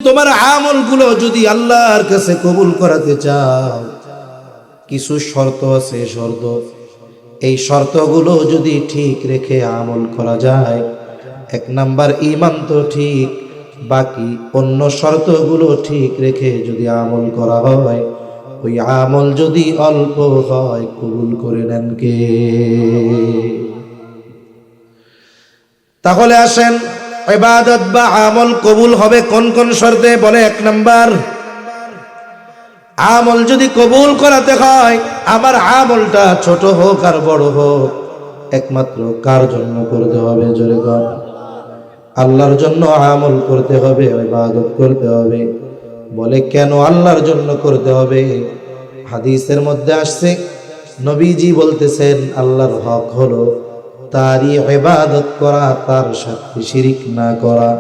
তোমার আমলগুলো যদি আল্লাহর কাছে কবুল করাতে চাও, কিছু শর্ত আছে। এই শর্তগুলো যদি ঠিক রেখে আমল করা যায়, 1 নাম্বার ঈমান তো ঠিক, বাকি অন্য শর্তগুলো ঠিক রেখে যদি আমল করা হয়, ওই আমল যদি অল্প হয় কবুল করে নেন কে? তাহলে আসেন, ইবাদত বা আমল কবুল হবে কোন কোন শর্তে? বলে 1 নাম্বার, আমল যদি কবুল করাতে হয়, আমার আমলটা ছোট হোক আর বড় হোক, একমাত্র কার জন্য করতে হবে? জোরে বল। আল্লাহর জন্য আমল করতে হবে, ইবাদত করতে হবে। বলে কেন আল্লাহর জন্য করতে হবে? হাদিসের মধ্যে আসছে, নবীজি বলতেছেন আল্লাহর হক হলো তারই ইবাদত করা, তার সাথে শিরিক না করা।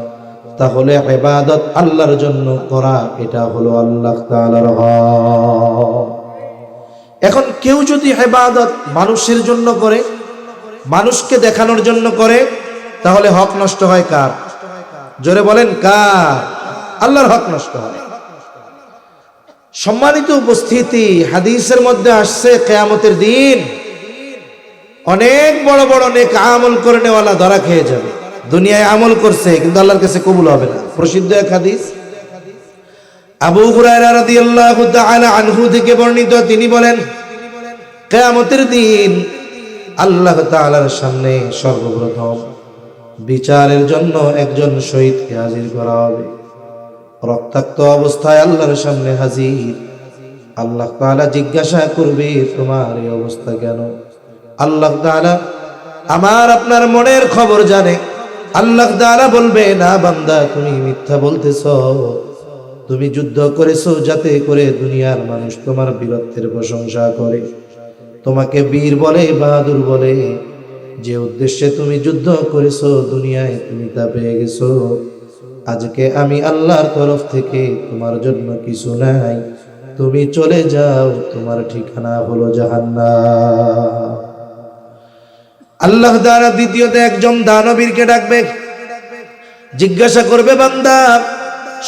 তাহলে ইবাদত আল্লাহর জন্য করা, এটা হলো আল্লাহ তাআলার হক। এখন কেউ যদি ইবাদত মানুষের জন্য করে, মানুষকে দেখানোর জন্য করে, তাহলে হক নষ্ট হয় কার? জোরে বলেন কার? আল্লাহর হক নষ্ট হয়। সম্মানিত উপস্থিতি, হাদিসের মধ্যে আসছে কিয়ামতের দিন অনেক বড় বড় নেক আমল করে নেওয়ালা ধরা খেয়ে যাবে। দুনিয়ায় আমল করছে কিন্তু আল্লাহর কাছে কবুল হবে না। প্রসিদ্ধ এক হাদিস, আবু হুরায়রা রাদিয়াল্লাহু তাআলা আনহু থেকে বর্ণিত, তিনি বলেন, কিয়ামতের দিন আল্লাহ তাআলার সামনে সর্বপ্রথম বিচারের জন্য একজন শহীদকে হাজির করা হবে। রক্তাক্ত অবস্থায় আল্লাহর সামনে হাজির। আল্লাহ তাআলা জিজ্ঞাসা করবে, তোমার এই অবস্থা কেন? আল্লাহ তাআলা আমার আপনার মনের খবর জানে। আল্লাহ তাআলা বলবে, না বান্দা, তুমি মিথ্যা বলতেছো। তুমি যুদ্ধ করেছো যাতে করে দুনিয়ার মানুষ তোমার বীরত্বের প্রশংসা করে, তোমাকে বীর বলে, বাহাদুর বলে। যে উদ্দেশ্যে তুমি যুদ্ধ করেছো, দুনিয়ায় তুমি তা পেয়ে গেছো। আজকে আমি আল্লাহর তরফ থেকে তোমার জন্য কিছু নাই, তুমি চলে যাও, তোমার ঠিকানা হলো জাহান্নাম। আল্লাহ তাআলা দ্বিতীয়তে একজন দানবীরকে ডাকবে, জিজ্ঞাসা করবে, বান্দা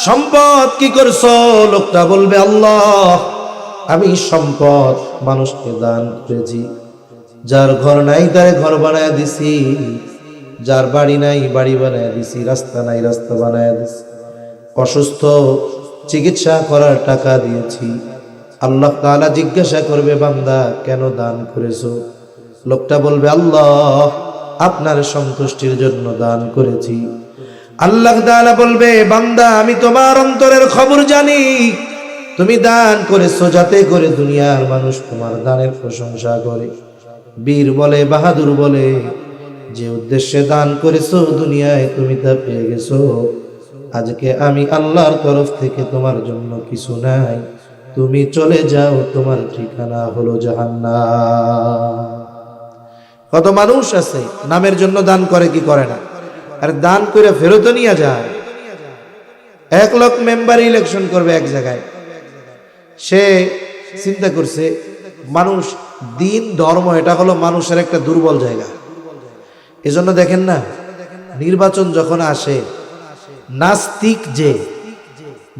সম্পদ কি করছো? লোকটা বলবে, আল্লাহ আমি সম্পদ মানুষকে দান করেছি। যার ঘর নাই তারে ঘর বানায় দিছি, যার বাড়ি নাই বাড়ি বানায় দিছি, রাস্তা নাই রাস্তা বানায় দিছি, অসুস্থ চিকিৎসা করার টাকা দিয়েছি। আল্লাহ তাআলা জিজ্ঞাসা করবে, বান্দা কেন দান করেছো? লোকটা বলবে, আল্লাহ আপনার সন্তুষ্টির জন্য দান করেছি। আল্লাহ তাআলা বলবে, বান্দা আমি তোমার অন্তরের খবর জানি। তুমি দান করেছো যাতে করে দুনিয়ার মানুষ তোমার দানের প্রশংসা করে, বীর বলে, বাহাদুর বলে। যে উদ্দেশ্যে দান করেছো, দুনিয়ায় তুমি তা পেয়ে গেছো। আজকে আমি আল্লাহর তরফ থেকে তোমার জন্য কিছু নাই, তুমি চলে যাও, তোমার ঠিকানা হলো জাহান্নাম। কত মানুষ আছে নামের জন্য দান করে, কি করে না? আর দান করে ফেরত নিয়ে যায়। 1 লাখ মেম্বার ইলেকশন করবে এক জায়গায়, সে চিন্তা করছে মানুষ, দিন ধর্ম এটা হলো মানুষের একটা দুর্বল জায়গা। এজন্য দেখেন না, নির্বাচন যখন আসে, নাস্তিক যে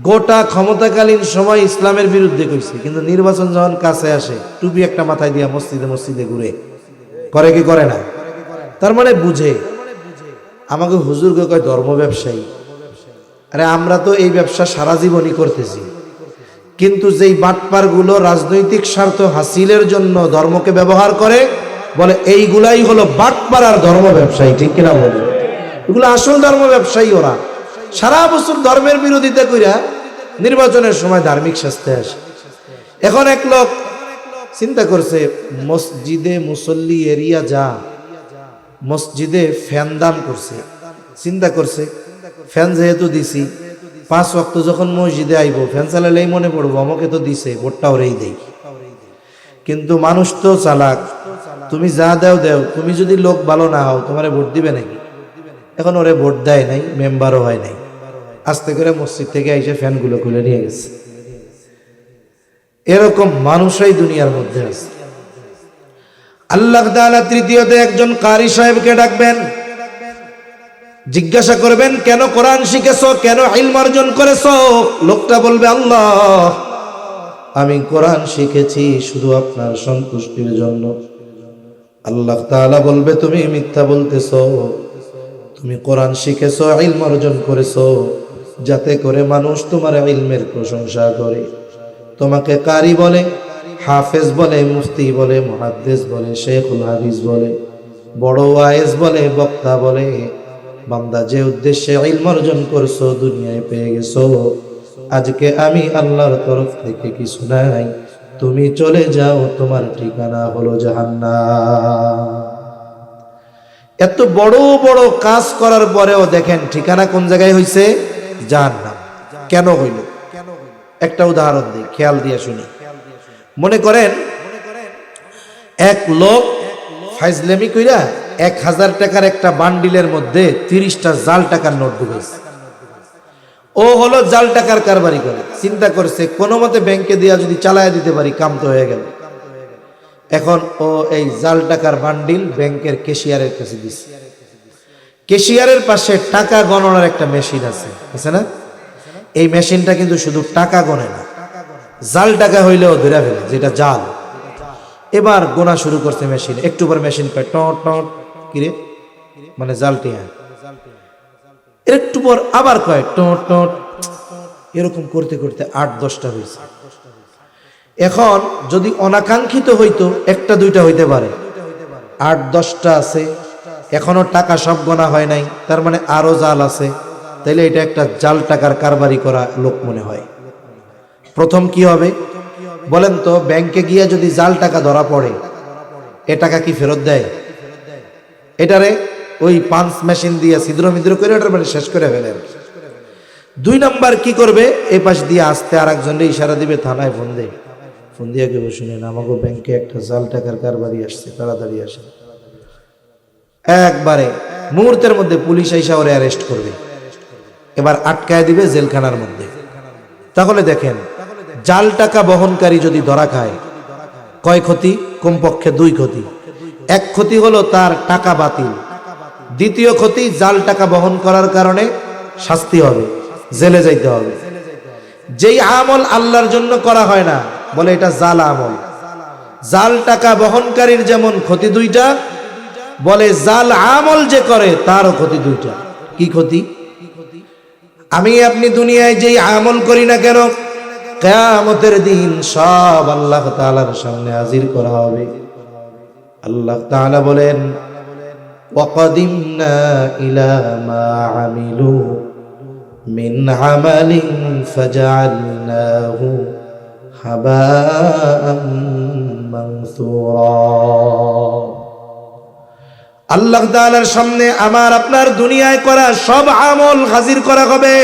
গোটা ক্ষমতাকালীন সময় ইসলামের বিরুদ্ধে কইছে, কিন্তু নির্বাচন যখন কাছে আসে, টুপি একটা মাথায় দিয়া মসজিদে মসজিদে ঘুরে, করে কি করে না? তার মানে বুঝে। আমাকে হুজুরকে কয় ধর্ম ব্যবসায়ী। আরে আমরা তো এই ব্যবসা সারা জীবনই করতেছি, কিন্তু যেই বাটপার গুলো রাজনৈতিক স্বার্থ হাসিলের জন্য ধর্মকে ব্যবহার করে, বলে এইগুলাই হলো বাটপার আর ধর্ম ব্যবসায়ী। ঠিক কিনা বলে? এগুলো আসল ধর্ম ব্যবসায়ী। ওরা সারা বছর ধর্মের বিরোধিতা কইরা নির্বাচনের সময় ধার্মিক শাস্তি আসে। এখন এক লোক চিন্তা করছে, মসজিদে মুসল্লি এরিয়া যা, মসজিদে ফ্যান দান করছে। চিন্তা করছে, ফ্যান যেহেতু দিছি, 5 ওয়াক্ত যখন মসজিদে আইব, ফ্যান চালালেই মনে পড়বো আমাকে তো দিছে, ভোটটা ওরেই দেই। কিন্তু মানুষ তো চালাক, তুমি যা দাও দেও, তুমি যদি লোক ভালো না হও তোমারে ভোট দিবে নাকি? এখন ওরে ভোট দেয় নাই, মেম্বারও হয় নাই। আস্তে করে মসজিদ থেকে এসে ফ্যানগুলো খুলে নিয়ে গেছে। এরকম মানুষই দুনিয়ার মধ্যে আছে। আল্লাহ তাআলা তৃতীয়তে একজন কারি সাহেবকে ডাকবেন, জিজ্ঞাসা করবেন কেন কোরআন শিখেছো, কেন ইলম অর্জন করেছো? লোকটা বলবে আল্লাহ, আমি কোরআন শিখেছি শুধু আপনার সন্তুষ্টির জন্য। আল্লাহ তাআলা বলবে তুমি মিথ্যা বলতেছো, তুমি কোরআন শিখেছো, ইলম অর্জন করেছো যাতে করে মানুষ তোমার ইলমের প্রশংসা করে, তোমাকে কারি বলে, হাফেজ বলে, মুফতি বলে, মুহাদ্দিস বলে, শেখুল হাদিস বলে, বড় ওয়াইজ বলে, বক্তা বলে। বান্দা যে উদ্দেশ্যে ইলম অর্জন করছো দুনিয়ায় পেয়ে গেছো, আজকে আমি আল্লাহর তরফ থেকে কিছু নাই, তুমি চলে যাও, তোমার ঠিকানা হলো জাহান্নাম। এত বড় বড় কাজ করার পরেও দেখেন ঠিকানা কোন জায়গায় হইছে? জাহান্নাম। কেন হইল? একটা উদাহরণ দিই, খেয়াল দিয়ে শুনি। মনে করেন এক লোক ফাইজলামি কইরা 1000 টাকার একটা বান্ডিলের মধ্যে 30টা জাল টাকার নোট ঢুকাইছে। ও হলো জাল টাকার কারবারি করে, চিন্তা করছে কোনো মতে ব্যাংকে দিয়া যদি চালায় দিতে পারি কাম তো হয়ে গেল। এখন ও এই জাল টাকার বান্ডিল ব্যাংকের ক্যাশিয়ারের কাছে দিছে। ক্যাশিয়ারের পাশে টাকা গণনার একটা মেশিন আছে না? এই মেশিনটা কিন্তু শুধু টাকা গণে না, জাল টাকা হইলেও ধরে ফেলে, যেটা জাল। এবার গোনা শুরু করছে মেশিন, একটু পর মেশিন কয় টট টট, কিরে মানে জালটি, একটু পর আবার কয় টট টট, এরকম করতে করতে 8-10টা হয়েছে। এখন যদি অনাকাঙ্ক্ষিত হইতো একটা দুইটা হইতে পারে, 8-10টা আছে, এখনো টাকা সব গোনা হয় নাই, তার মানে আরো জাল আছে, তাইলে এটা একটা জাল টাকার কারবারি করা লোক মনে হয়। প্রথম কি হবে বলেন তো? ব্যাংকে গিয়া যদি জাল টাকা ধরা পড়ে, এ টাকা কি ফেরত দেয়? এটারে ওই পাঞ্চ মেশিন দিয়ে ছিদ্র মিদ্র করে ওটার মানে শেষ করে ফেলেন। 2 নাম্বার কি করবে? এই পাশ দিয়ে আসতে আর একজনের ইশারা দিবে, থানায় ফোন দিয়ে কেউ শুনেন আমাকে ব্যাংকে একটা জাল টাকার কারবারি আসছে, তাড়াতাড়ি আসে। একবারে মুহূর্তের মধ্যে পুলিশ আইসা ওরে অ্যারেস্ট করবে, এবার আটকায় দিবে জেলখানার মধ্যে। তাহলে দেখেন জাল টাকা বহনকারী যদি ধরা খায়, কয় ক্ষতি? কমপক্ষে 2 ক্ষতি। এক ক্ষতি হলো তার টাকা বাতিল, দ্বিতীয় ক্ষতি জাল টাকা বহন করার কারণে শাস্তি হবে, জেলে যাইতে হবে। যেই আমল আল্লাহর জন্য করা হয় না বলে এটা জাল আমল। জাল টাকা বহনকারীর যেমন ক্ষতি 2টা, বলে জাল আমল যে করে তারও ক্ষতি 2টা। কি ক্ষতি? আমি আপনি দুনিয়ায় যেই আমল করি না কেন, কিয়ামতের দিন সব আল্লাহ তাআলার সামনে হাজির করা হবে। আল্লাহ তাআলা বলেন ওয়াকাদিমনা ইলা মা আমিলু মিন আমালিন ফাজআলনাহু হাবাআম মানসুরা। আল্লাহ তাআলার সামনে আমার আপনার দুনিয়ায় করা সব আমল হাজির করা হবে।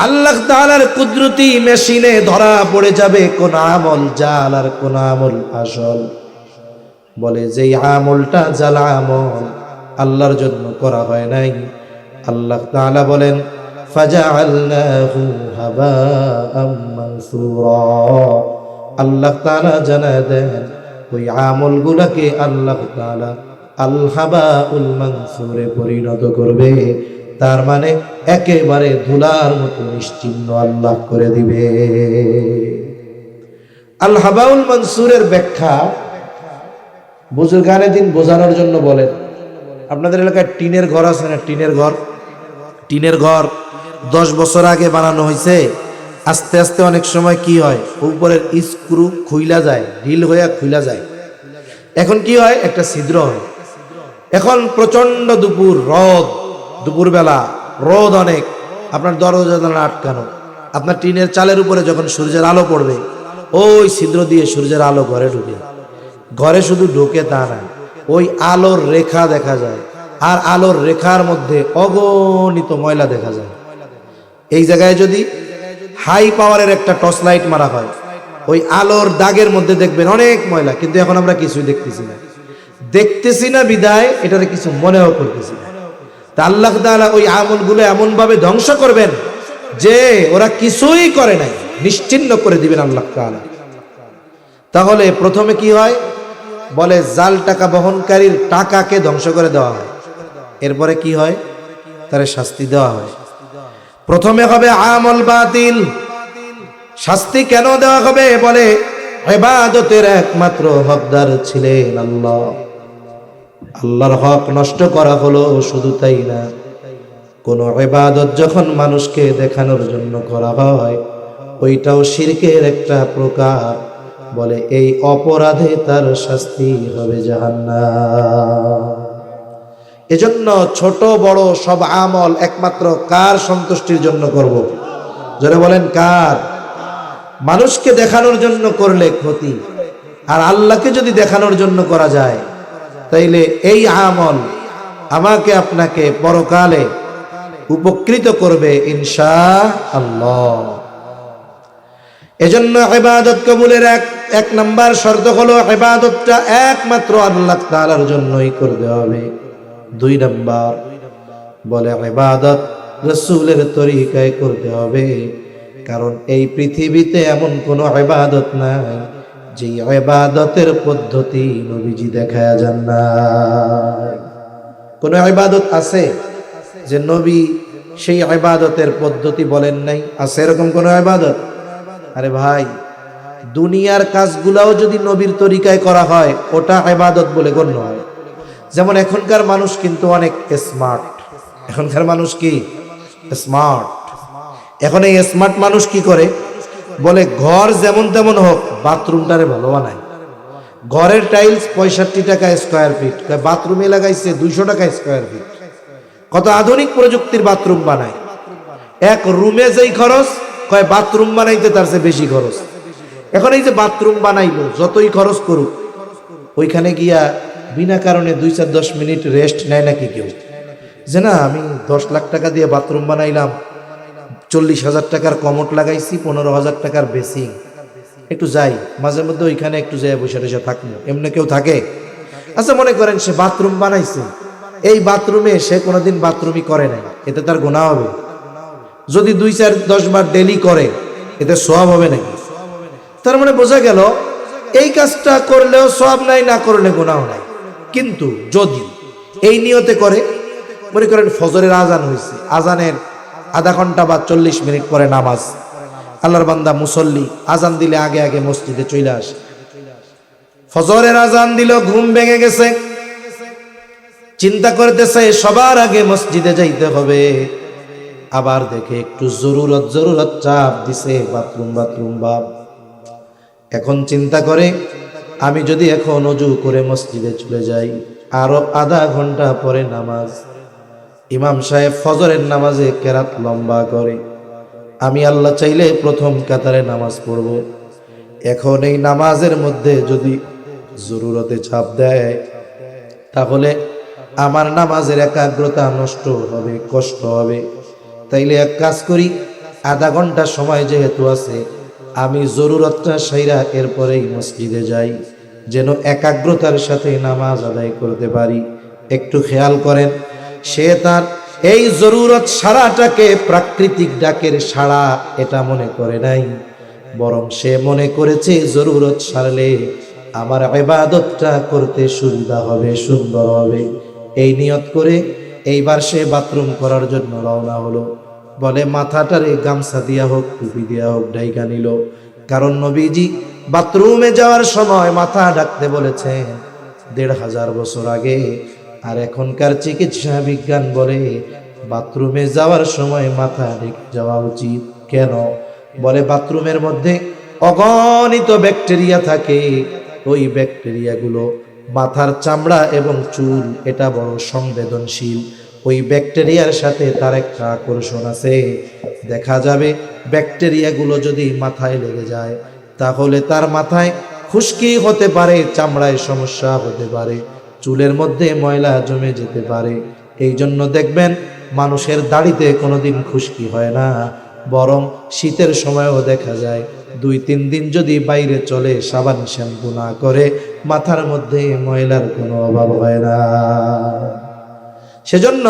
আল্লাহ তাআলার কুদরতি মেশিনে ধরা পড়ে যাবে কোন আমল জাল আর কোন আমল আসল। বলে যেই আমলটা জাল আমল, আল্লাহর জন্য করা হয় নাই, আল্লাহ তাআলা বলেন ফাজআলনাহু হাবাআম মানসুরা। আল্লাহ তাআলা জানায় দেন ওই আমলগুলোকে আল্লাহ তাআলা আল হাবাউল মানসুরে পরিণত করবে, তার মানে একেবারে ধুলার মতো নিশ্চিহ্ন আল্লাহ করে দিবে। আল হাবাউল মানসুরের ব্যাখ্যা বুজুর্গানে দিন বোঝানোর জন্য বলেন, আপনাদের এলাকায় টিনের ঘর আছে না? টিনের ঘর 10 বছর আগে বানানো হয়েছে, আস্তে আস্তে অনেক সময় কি হয়, উপরের স্ক্রু খুইলা যায়, ঢিল হয়ে খুইলা যায়। এখন কি হয়, একটা ছিদ্র হয়। এখন প্রচন্ড দুপুরবেলা রোদ অনেক, আপনার দরজা জানালা আটকানো, আপনার টিনের চালের উপরে যখন সূর্যের আলো পড়বে, ওই ছিদ্র দিয়ে সূর্যের আলো ঘরে ঢুকে। ঘরে শুধু ঢোকে তা না, ওই আলোর রেখা দেখা যায়, আর আলোর রেখার মধ্যে অগণিত ময়লা দেখা যায়। এই জায়গায় যদি হাই পাওয়ারের একটা টর্চ লাইট মারা হয়, ওই আলোর দাগের মধ্যে দেখবেন অনেক ময়লা, কিন্তু এখন আমরা কিছুই দেখতেছি না বিদায় এটারে কিছু মনেও করতেছি না। তা আল্লাহ তাআলা ওই আমলগুলো এমন ভাবে ধ্বংস করবেন যে ওরা কিছুই করে নাই, নিশ্চিহ্ন করে দিবেন আল্লাহ তাআলা। তাহলে প্রথমে কি হয়, বলে জাল টাকা বহনকারীর টাকাকে ধ্বংস করে দেওয়া হয়। এরপরে কি হয়, তার শাস্তি দেওয়া হয়। প্রথমে হবে আমল বাতিল। শাস্তি কেন দেওয়া হবে? বলে ইবাদতের একমাত্র হকদার ছিলেন আল্লাহ, আল্লাহর হক নষ্ট করা হলো। শুধু তাই না, কোন ইবাদত যখন মানুষকে দেখানোর জন্য করা হয়, ওইটাও শিরকের একটা প্রকার। বলে এই অপরাধে তার শাস্তি হবে জাহান্নাম। এজন্য ছোট বড় সব আমল একমাত্র কার সন্তুষ্টির জন্য করব? যারা বলেন কার? মানুষকে দেখানোর জন্য করলে ক্ষতি, আর আল্লাহকে যদি দেখানোর জন্য করা যায় তাইলে এই আমল আমাকে আপনাকে পরকালে উপকৃত করবে ইনশাআল্লাহ। এজন্য ইবাদত কবুলের এক নাম্বার শর্ত হলো ইবাদতটা একমাত্র আল্লাহ তাআলার জন্যই করতে হবে। 2 নাম্বার বলে ইবাদত রাসূলের তরিকায় করতে হবে। কারণ এই পৃথিবীতে এমন কোন ইবাদত নাই যে ইবাদতের পদ্ধতি নবীজি দেখায়া যান না। কোন ইবাদত আছে যে নবী সেই ইবাদতের পদ্ধতি বলেন নাই? আছে এরকম কোন ইবাদত? আরে ভাই, দুনিয়ার কাজগুলাও যদি নবীর তরিকায় করা হয় ওটা ইবাদত বলে গণ্য হয়। যেমন এখনকার মানুষ কিন্তু অনেক স্মার্ট। এখনকার মানুষ কি স্মার্ট? এখন এই স্মার্ট মানুষ কি করে? বলে ঘর যেমন তেমন হোক, বাথরুমটারে ভালো বানায়। ঘরের টাইলস 65 টাকা স্কয়ার ফিট, বাথরুমে লাগাইছে 200 টাকা স্কয়ার ফিট। কত আধুনিক প্রযুক্তির বাথরুম বানায়। এক রুমে যেই খরচ, কয় বাথরুম বানাইতে তার চেয়ে বেশি খরচ। এখন এই যে বাথরুম বানাইলো, যতই খরচ করুক, ওইখানে গিয়া বিনা কারণে 2-10 মিনিট রেস্ট নেয় নাকি কেউ? যে না, আমি 10 লাখ টাকা দিয়ে বাথরুম বানাইলাম, 40,000 টাকার কমোড লাগাইছি, 15,000 টাকার বেসিং, একটু যাই মাঝে মধ্যে ওইখানে একটু যাই বসে বসে থাকবো, এমনি কেউ থাকে? আচ্ছা, মনে করেন সে বাথরুম বানাইছে, এই বাথরুমে সে কোনোদিন বাথরুমই করে নাই, এতে তার গুনাহ হবে? যদি 2-4-10 বার ডেলি করে, এতে সওয়াব হবে নাকি? তার মানে বোঝা গেল এই কাজটা করলেও সওয়াব নাই, না করলে গুনাহ নাই। কিন্তু যদি এই নিয়তে করে, মনে করেন ফজরের আজান হয়েছে, আজানের আধা ঘন্টা বা 40 মিনিট পরে নামাজ, আল্লাহর বান্দা মুসল্লি আজান দিলে আগে আগে মসজিদে চলে আসে। ফজরের আজান দিল, ঘুম ভেঙে গেছে, চিন্তা করতেছে সবার আগে মসজিদে যাইতে হবে। আবার দেখে একটু জরুরত চাপ দিছে, বাথরুম ভাব। এখন চিন্তা করে, আমি যদি এখন ওযু করে মসজিদে চলে যাই, আরো আধা ঘন্টা পরে নামাজ। ইমাম সাহেব ফজরের নামাজে কেরাত লম্বা করে, আমি আল্লাহ চাইলে প্রথম কাতারে নামাজ পড়ব। এখন এই নামাজের মধ্যে যদি জরুরতে চাপ দেয়, তাহলে আমার নামাজের একাগ্রতা নষ্ট হবে, কষ্ট হবে। তাইলে এক কাজ করি, আধা ঘন্টা সময় যেহেতু আছে, আমি জরুরতটা সাইরা এরপরেই মসজিদে যাই, যেন একাগ্রতার সাথে নামাজ আদায় করতে পারি। একটু খেয়াল করেন, সে তার এই জরুরত সারাটাকে প্রাকৃতিক ডাকের সাড়া এটা মনে করে নাই, বরং সে মনে করেছে জরুরত সারলে আমার ইবাদতটা করতে সুবিধা হবে, সুন্দর হবে। এই নিয়ত করে এইবার সে বাথরুম করার জন্য রওনা হলো। বলে মাথাটারে গামছা দিয়া হোক, টুপি দিয়া হোক ঢাইকা নিল। কারণ নবীজি বাথরুমে যাওয়ার সময় মাথা ঢাকতে বলেছেন 1500 বছর আগে। আর এখনকার চিকিৎসা বিজ্ঞান বলে বাথরুমে যাওয়ার সময় মাথা ঢেকে যাওয়া উচিত। কেন? বলে বাথরুমের মধ্যে অগণিত ব্যাকটেরিয়া থাকে, ওই ব্যাকটেরিয়াগুলো মাথার চামড়া এবং চুল এটা বড় সংবেদনশীল। ওই ব্যাকটেরিয়ার সাথে তার একটা আকর্ষণ আছে। দেখা যাবে ব্যাকটেরিয়াগুলো যদি মাথায় লেগে যায়, তাহলে তার মাথায় খুশকি হতে পারে, চামড়ায় সমস্যা হতে পারে, চুলের মধ্যে ময়লা জমে যেতে পারে। এই জন্য দেখবেন মানুষের দাড়িতে কোনোদিন খুশকি হয় না, বরং শীতের সময়ও দেখা যায় 2-3 দিন যদি বাইরে চলে, সাবান শ্যাম্পু না করে, মাথার মধ্যে ময়লার কোনো অভাব হয় না। সেজন্য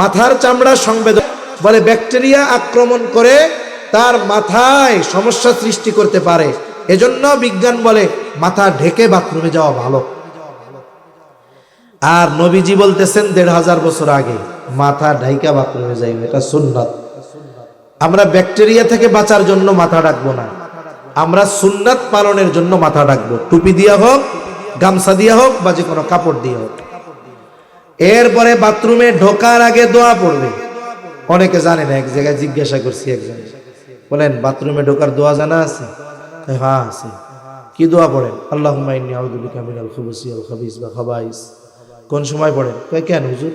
মাথার চামড়া সংবেদন, বলে ব্যাকটেরিয়া আক্রমণ করে তার মাথায় সমস্যা সৃষ্টি করতে পারে। এজন্য বিজ্ঞান বলে মাথা ঢেকে বাথরুমে যাওয়া ভালো। আর নবীজি বলতেছেন ১৫০০ বছর আগে মাথা ঢাইকা বাথরুমে যাইবে, এটা সুন্নাত। আমরা ব্যাকটেরিয়া থেকে বাঁচার জন্য মাথা ঢাকবো না, আমরা সুন্নাত পালনের জন্য মাথা ঢাকবো, টুপি দিয়া হোক, গামছা দিয়া হোক, বা যে কোনো কাপড় দিয়ে হোক। এরপরে বাথরুমে ঢোকার আগে দোয়া পড়বে। অনেকে জানে না, এক জায়গায় জিজ্ঞাসা করছি একজন, বলেন বাথরুমে ঢোকার দোয়া জানা আছে? হ্যাঁ আছে। কি দোয়া পড়েন? আল্লাহুম্মা ইন্নী আউযু বিকা মিনাল খুবুসি ওয়াল খাবিস বা খাবাইস। কোন সময় পড়েন? কয় কেন হুজুর,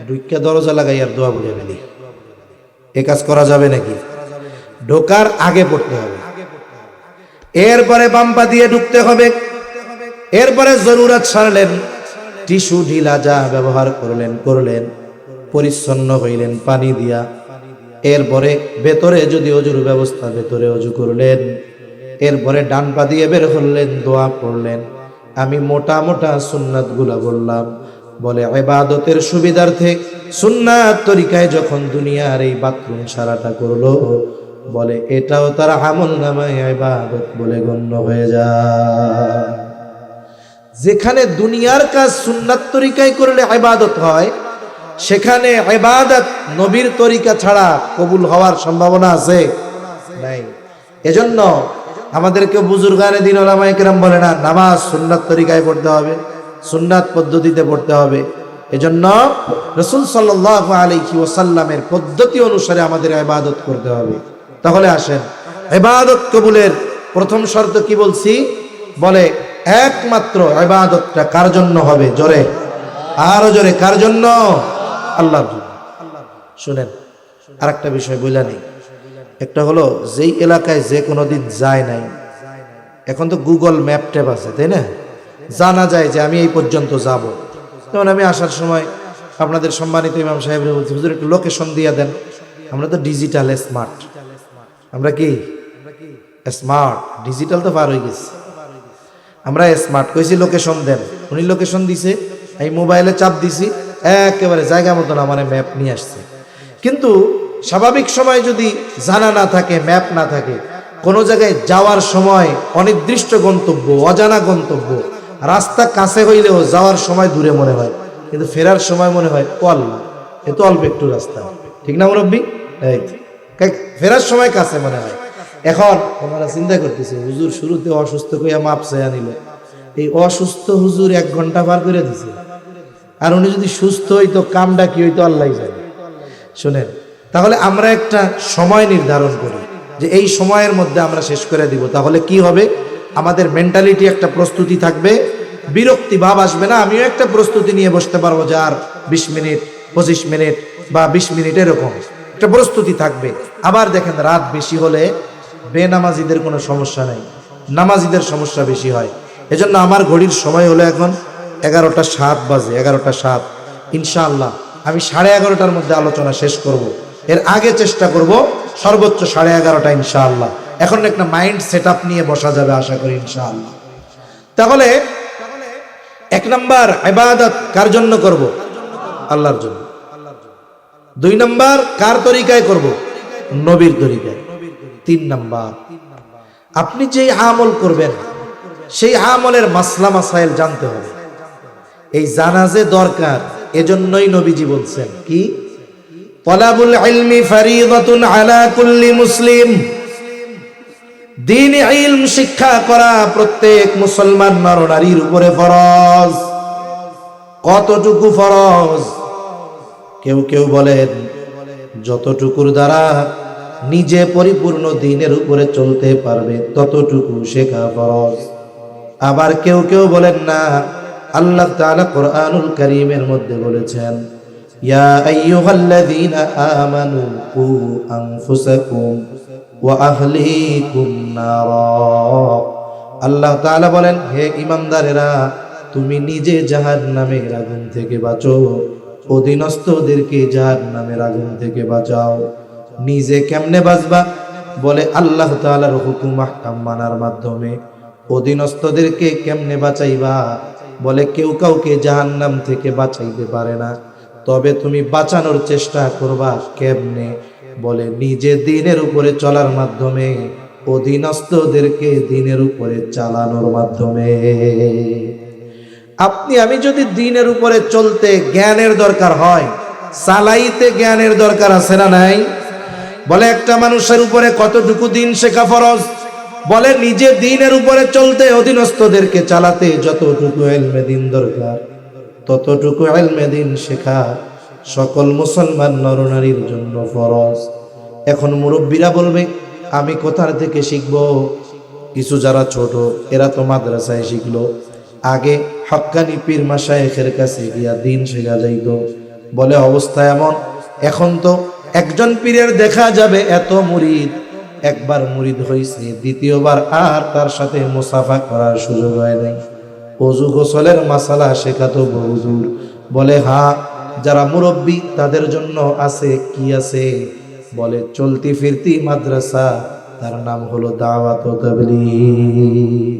ঢুইকা দরজা লাগাই আর দোয়া পড়ে ফেলি, এ কাজ করা যাবে নাকি? ঢোকার আগে পড়তে হবে। এরপরে বাম পা দিয়ে ঢুকতে হবে। এরপরে জরুরত সারলেন, টিস্যু ঢিলা যা ব্যবহার করলেন, পরিচ্ছন্ন হইলেন পানি দিয়া। এরপরে ভেতরে যদি অজুর ব্যবস্থা, ভেতরে অজু করলেন। এরপরে ডান পা দিয়ে বের করলেন, দোয়া পড়লেন। আমি মোটা মোটা সুন্নাত গুলা বললাম, বলে ইবাদতের সুবিধার্থে সুন্নাত তরিকায় যখন দুনিয়ার এই বাথরুম সারাটা করলো, বলে এটাও তার আমলনামায় ইবাদত বলে গণ্য হয়ে যায়। যেখানে দুনিয়ার কাজ সুন্নাত তরিকায় করলে ইবাদত হয়, সেখানে ইবাদত নবীর তরিকা ছাড়া কবুল হওয়ার সম্ভাবনা আছে নাই। এজন্য আমাদেরকে বুজুর্গানে দিন ওলামায়ে কেরাম বলে না, নামাজ সুন্নাত তরিকায় পড়তে হবে, সুন্নাত পদ্ধতিতে পড়তে হবে। এজন্য রাসূল সাল্লাল্লাহু আলাইহি ওয়াসাল্লামের পদ্ধতি অনুসারে আমাদের ইবাদত করতে হবে। তাহলে আসেন, ইবাদত কবুলের প্রথম শর্ত কি বলছি? বলে একমাত্র ইবাদতটা কার জন্য হবে? জোরে, আরো জোরে, কার জন্য? আল্লাহর জন্য। শুনেন, আরেকটা বিষয় বইলা নেই। একটা হলো, যেই এলাকায় যে কোনোদিন যায় নাই, এখন তো গুগল ম্যাপ ট্যাপ আছে, তাই না? জানা যায় যে আমি এই পর্যন্ত যাব। যেমন আমি আসার সময় আপনাদের সম্মানিত ইমাম সাহেবরা বলছি, হুজুর একটু লোকেশন দিয়ে দেন। আমরা তো ডিজিটাল স্মার্ট, আমরা কি স্মার্ট, ডিজিটাল তো পার হয়ে গেছি, আমরা স্মার্ট। কইছি লোকেশন দেন, উনি লোকেশন দিছে, এই মোবাইলে চাপ দিছি, একেবারে জায়গা মতন আমার ম্যাপ নিয়ে আসছে। কিন্তু স্বাভাবিক সময় যদি জানা না থাকে, ম্যাপ না থাকে, কোনো জায়গায় যাওয়ার সময় অনির্দিষ্ট গন্তব্য, অজানা গন্তব্য, রাস্তা কাছে হইলেও যাওয়ার সময় দূরে মনে হয়, কিন্তু ফেরার সময় মনে হয় এ তো অল্প একটু রাস্তা, ঠিক না মুরব্বী? ফেরার সময় কাছে মনে হয়। এখন ওনারা চিন্তা করতেছে, হুজুর শুরুতে অসুস্থ কইয়া মাপ চাইয়া নিল, এই অসুস্থ হুজুর 1 ঘন্টা পার করে দিছে, আর উনি যদি সুস্থ হইতো, কামটা কি হইতো আল্লাহ জানে। শুনেন, তাহলে আমরা একটা সময় নির্ধারণ করি যে এই সময়ের মধ্যে আমরা শেষ করে দিব। তাহলে কি হবে? আমাদের মেন্টালিটি একটা প্রস্তুতি থাকবে, বিরক্তি ভাব আসবে না। আমিও একটা প্রস্তুতি নিয়ে বসতে পারবো যে আর 20 মিনিট, 25 মিনিট বা 20 মিনিট, এরকম একটা প্রস্তুতি থাকবে। আবার দেখেন, রাত বেশি হলে বেনামাজিদের কোনো সমস্যা নাই, নামাজিদের সমস্যা বেশি হয়। এজন্য আমার ঘড়ির সময় হলো এখন 11:07 বাজে, 11:07। ইনশাআল্লাহ আমি 11:30টার মধ্যে আলোচনা শেষ করব। এর আগে চেষ্টা করব সর্বোচ্চ 11:30টা ইনশাআল্লাহ। এখন একটা মাইন্ড সেট আপ নিয়ে বসা যাবে আশা করি ইনশাআল্লাহ। তাহলে 1 নাম্বার, ইবাদত কার জন্য করব? আল্লাহর জন্য। 2 নাম্বার, কার তরিকায় করব? নবীর তরিকায়। 3 নাম্বার, আপনি যেই আমল করবেন সেই আমলের মাসলা মাসাইল জানতে হবে। এই জানা যে দরকার, এজন্যই নবীজি বলছেন কি? তালাবুল ইলমি ফারিদাতুন আলা কুল্লি মুসলিম। দ্বীনি ইলম শিক্ষা করা প্রত্যেক মুসলমান নর নারীর উপরে ফরজ। কতটুকু ফরজ? কেউ কেউ বলেন যতটুকুর দ্বারা নিজে পরিপূর্ণ দ্বীনের উপরে চলতে পারবে ততটুকু শেখা ফরজ। আবার কেউ কেউ বলেন না, আল্লাহ তাআলা কোরআনুল কারীমের মধ্যে বলেছেন, ইয়া আইয়ুহাল্লাযীনা আমানু কু আনফুসাকুম ওয়া আহলিকুম নারা। আল্লাহ তাআলা বলেন, হে ঈমানদারেরা, তুমি নিজে জাহান্নামের আগুন থেকে বাঁচো, অধীনস্থদেরকে জাহান্নামের আগুন থেকে বাঁচাও। নিজে কেমনে বাঁচবা? বলে আল্লাহ তাআলার হুকুম আহকাম মানার মাধ্যমে। অধীনস্থদেরকে কেমনে বাঁচাইবা? বলে কেউ কাউকে জাহান্নাম থেকে বাঁচাইতে পারে না, তবে তুমি বাঁচানোর চেষ্টা করবা কেমনে? বলে নিজে দ্বীনের উপরে চলার মাধ্যমে, অধীনস্থদেরকে দ্বীনের উপরে চালানোর মাধ্যমে। আপনি আমি যদি দ্বীনের উপরে চলতে জ্ঞানের দরকার হয়, চালাইতে জ্ঞানের দরকার আছে না নাই? বলে একটা মানুষের উপরে কতটুকু দ্বীন শেখা ফরজ? বলে নিজে দ্বীনের উপরে চলতে, অধীনস্থদেরকে চালাতে যতটুকু ইলমে দ্বীন দরকার ততটুকু ইলমে দ্বীন শেখা সকল মুসলমান নরনারীর জন্য ফরজ। এখন মুরব্বীরা বলবে আমি কোথা থেকে শিখবো? কিছু যারা ছোট এরা তো মাদ্রাসায় শিখলো, আগে হক্কানি পীর মাশায়েখের কাছে গিয়া দ্বীন শেখা যাইতো। বলে অবস্থা এমন, এখন তো একজন পীরের দেখা যাবে এত মুরিদ, একবার মুরিদ হইছে, দ্বিতীয়বার আর তার সাথে মুসাফা করার সুযোগ হয় নাই। ওযু গোসলের মাসালা শেখাতো বহুদূর। বলে হ্যাঁ, যারা মুরব্বী তাদের জন্য আছে, কি আছে? বলে চলতি ফিরতি মাদ্রাসা, তার নাম হলো দাওয়াত ও তাবলীগ।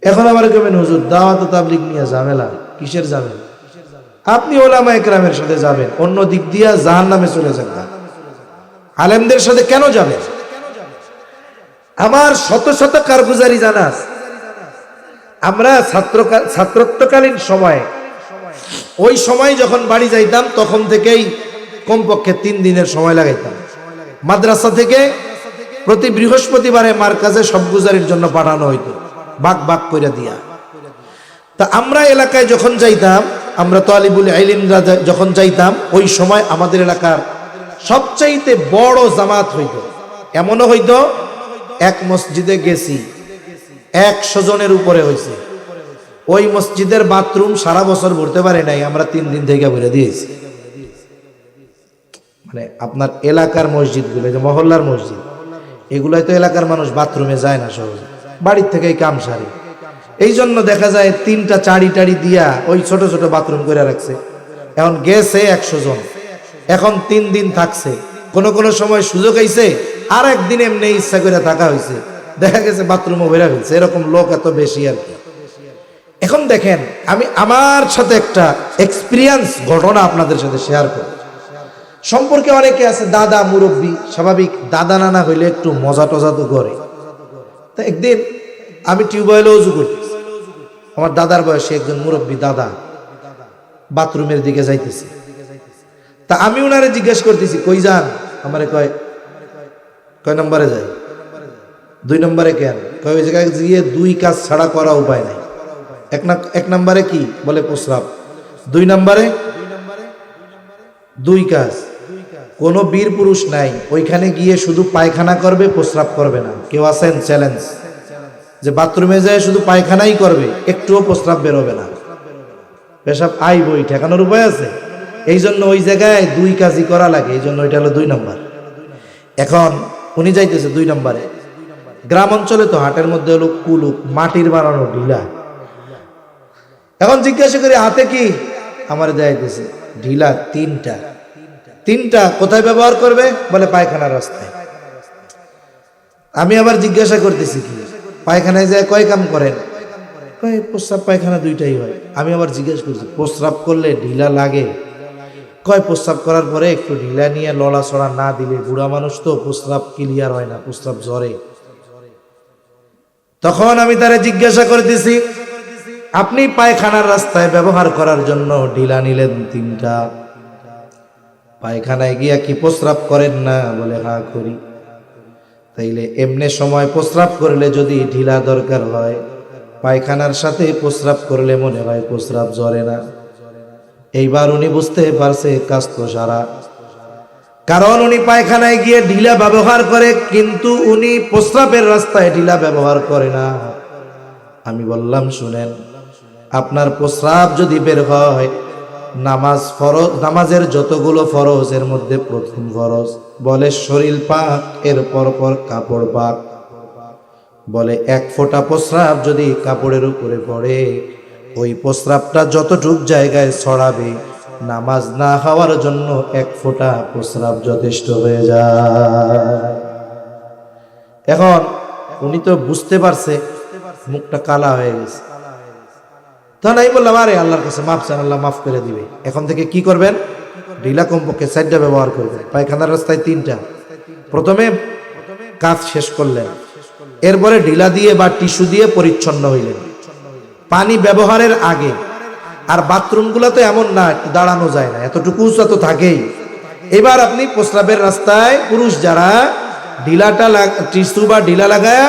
এখন আবার কেমন হুজুর দাওয়াত ও তাবলীগ নিয়ে ঝামেলা? কিসের ঝামেলা? আপনি ওলামা একরামের সাথে যাবেন, অন্য দিক দিয়া জাহান্নামে চলে যাবেন। আলেমদের সাথে কেন যাবেন? আমার শত শত কারগুজারি জানা আছে। আমরা ছাত্রত্বকালীন সময়ে, ওই সময় যখন বাড়ি যাইতাম তখন থেকেই কমপক্ষে 3 দিনের সময় লাগাইতাম। মাদ্রাসা থেকে প্রতি বৃহস্পতিবারে মার্কাজে সব গুজারির জন্য পাঠানো হইতো, ভাগ ভাগ করে দিয়া। তা আমরা এলাকায় যখন যাইতাম, আমরা তালিবুল ইলমরা যখন যাইতাম, ওই সময় আমাদের এলাকার সবচাইতে বড় জামাত হইতো। এমনও হইতো এক মসজিদে গেছি 100 জনের উপরে হয়েছে। ওই মসজিদের বাথরুম সারা বছর ভরতে পারে নাই, আমরা 3 দিন থেকে ভরে দিয়েছি। মানে আপনার এলাকার মসজিদগুলো, যে মহল্লার মসজিদ, এগুলোই তো এলাকার মানুষ বাথরুমে যায় না সহজে, বাড়ির থেকেই কাম সারে। এই জন্য দেখা যায় 3টা চাড়ি টাড়ি দিয়া ওই ছোট ছোট বাথরুম করে রাখছে। এখন গেছে 100 জন, এখন 3 দিন থাকছে। কোন সময় সুযোগ আইছে আর একদিন এমনি ইচ্ছা করে থাকা হয়েছে, দেখা গেছে বাথরুমও বেরা ফেলছে। এরকম লোক এত বেশি আর কি। এখন দেখেন, আমি আমার সাথে একটা এক্সপিরিয়েন্স ঘটনা আপনাদের সাথে শেয়ার করি। সম্পর্কে অনেকে আছে দাদা মুরব্বী, স্বাভাবিক দাদা নানা হইলে একটু মজা টজা তো করে। তা একদিন আমি টিউবওয়েলে উজু করতেছি, আমার দাদার বয়সে একজন মুরব্বী দাদা বাথরুমের দিকে যাইতেছে। তা আমি ওনারে জিজ্ঞেস করতেছি কই যান? আমারে কয় নম্বরে যাই? 2 নম্বরে কেন? কয় ওই জায়গায় গিয়ে 2 কাজ ছাড়া করা উপায় নাই। এক নম্বরে কি? বলে প্রস্রাব। 2 নম্বরে 2 কাজ। কোন বীর পুরুষ নাই ওইখানে গিয়ে শুধু পায়খানা করবে, প্রস্রাব করবে না। কেউ আছেন চ্যালেঞ্জ যে বাথরুমে যায় শুধু পায়খানাই করবে, একটুও প্রস্রাব বেরোবে না? পেশাব বই ঠেকানোর উপায় আছে? এই জন্য ওই জায়গায় 2 কাজই করা লাগে, এই জন্য ওইটা হলো 2 নম্বর। এখন উনি যাইতেছে 2 নম্বরে। গ্রাম অঞ্চলে তো হাটের মধ্যে হলো কুলুক, মাটির বানানো ঢিলা। এখন জিজ্ঞাসা করি হাতে কি? আমার যাইতেছে ঢিলা 3টা। কোথায় ব্যবহার করবে? বলে পায়খানার রাস্তায়। আমি আবার জিজ্ঞাসা করতেছি কি পায়খানায় যায় কয় কাম করেন? কয় প্রস্রাব পায়খানা 2টাই হয়। আমি আবার জিজ্ঞাসা করছি প্রস্রাব করলে ঢিলা লাগে? কয় প্রস্রাব করার পরে একটু ঢিলা নিয়ে লড়াচড়া না দিলে, বুড়া মানুষ তো প্রস্রাব ক্লিয়ার হয় না, প্রস্রাব জ্বরে। তখন আমি তারে জিজ্ঞাসা করতেছি আপনি পায়খানার রাস্তায় ব্যবহার করার জন্য ঢিলা নিলেন 3টা, পায়খানায় গিয়া কি প্রস্রাব করেন না? বলে হ্যাঁ করি। তাইলে এমনি সময় প্রস্রাব করলে যদি ঢিলা দরকার হয়, পায়খানার সাথে প্রস্রাব করলে মনে হয় প্রস্রাব জ্বরে না। এইবার উনি বুঝতে পারছে কাজ তো সারা, কারণ উনি পায়খানায় গিয়ে ঢিলা ব্যবহার করে, কিন্তু উনি প্রস্রাবের রাস্তায় ঢিলা ব্যবহার করে না। আমি বললাম শুনেন, আপনার প্রস্রাব যদি বের হয়, নামাজ ফরজ, নামাজের যতগুলো ফরজ এর মধ্যে প্রথম ফরজ বলে শরীর পাক, এর পর কাপড় পাক। বলে 1 ফোঁটা প্রস্রাব যদি কাপড়ের উপরে পড়ে, ওই প্রস্রাবটা যতটুক জায়গায় ছড়াবে, নামাজ না হওয়ার জন্য 1 ফোঁটা প্রস্রাব যথেষ্ট হয়ে যায়। এখন উনি তো বুঝতে পারছে, মুখটা কালা হয়ে গেছে। তখন আমি বললাম আরে আল্লাহর কাছে মাফ চান, আল্লাহ মাফ করে দিবে। এখন থেকে কি করবেন? ঢিলা কমপক্ষে 4টা ব্যবহার করবেন। পায়খানার রাস্তায় 3টা। প্রথমে কাজ শেষ করলেন, এরপরে ঢিলা দিয়ে বা টিস্যু দিয়ে পরিচ্ছন্ন হইলেন। পানি ব্যবহারের আগে। আর বাথরুমগুলো তো এমন না দাঁড়ানো যায় না, এতটুকু উঁচা তো থাকেই। এবার আপনি প্রস্রাবের রাস্তায় পুরুষ যারা টিস্যু বা ঢিলা লাগায়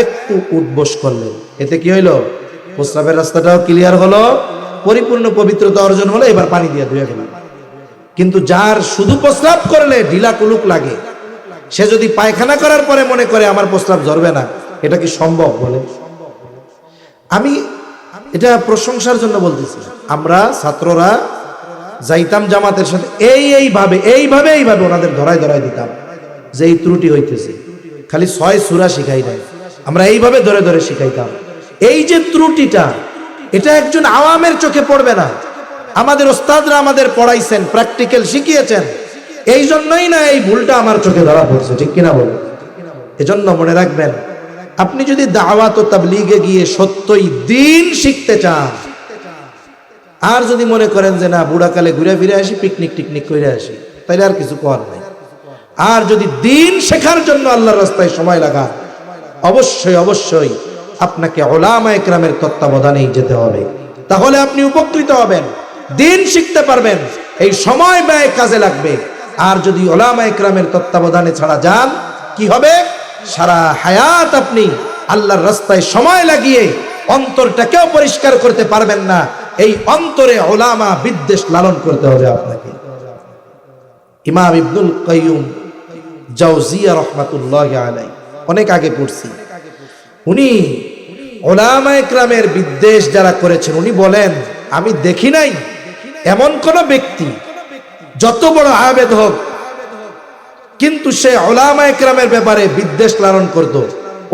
একটু উঠবোস করলেন, এতে কি হইলো? প্রস্রাবের রাস্তাটাও ক্লিয়ার হলো, পরিপূর্ণ পবিত্রতা অর্জন হলো। এবার পানি দিয়ে ধুয়ে গেলাম। কিন্তু যার শুধু প্রস্রাব করলে ঢিলা কুলুক লাগে, সে যদি পায়খানা করার পরে মনে করে আমার প্রস্রাব ঝরবে না, এটা কি সম্ভব বলে? আমি এটা প্রশংসার জন্য বলতেছি। আমরা ছাত্ররা যাইতাম জামাতের সাথে, এইভাবে ওনাদের ধরায় দিতাম যে এই ত্রুটি হইতেছে। খালি 6 সূরা শিখাই নাই, আমরা এইভাবে ধরে ধরে শিখাইতাম। এই যে ত্রুটিটা, এটা একজন আওয়ামের চোখে পড়বে না। আমাদের ওস্তাদরা আমাদের পড়াইছেন, প্র্যাকটিক্যাল শিখিয়েছেন, এই জন্যই না এই ভুলটা আমার চোখে ধরা পড়ছে, ঠিক কিনা বলুন? এজন্য মনে রাখবেন, আপনি যদি দাওয়াত ও তাবলীগে গিয়ে সত্যই দ্বীন শিখতে চান, আর যদি মনে করেন যে না বুড়াকালে ঘুরে ফিরে আসি, পিকনিক টিকনিক করে আসি, তাইলে আর কিছু করার নাই। আর যদি দ্বীন শেখার জন্য আল্লাহর রাস্তায় সময় লাগান, অবশ্যই আপনাকে উলামায়ে কেরামের তত্ত্বাবধানেই যেতে হবে। তাহলে আপনি উপকৃত হবেন, দ্বীন শিখতে পারবেন, এই সময় ব্যয় কাজে লাগবে। আর যদি উলামায়ে কেরামের তত্ত্বাবধানে ছাড়া যান, কি হবে? সারা হায়াত আপনি আল্লাহর রাস্তায় সময় লাগিয়ে অন্তরটাকেও পরিষ্কার করতে পারবেন না। এই অন্তরে উলামা বিদ্বেষ লালন করতে হবে আপনাকে। ইমাম ইবনুল কাইয়ুম জাওজিয়া রাহমাতুল্লাহি আলাইহি, অনেক আগে পড়ছি, উনি উলামায়ে কেরামের বিদ্বেষ যারা করেছেন, উনি বলেন আমি দেখি নাই এমন কোন ব্যক্তি যত বড় আবেদ হোক, কিন্তু সে উলামায়ে কেরামের ব্যাপারে বিদ্বেষ লালন করত,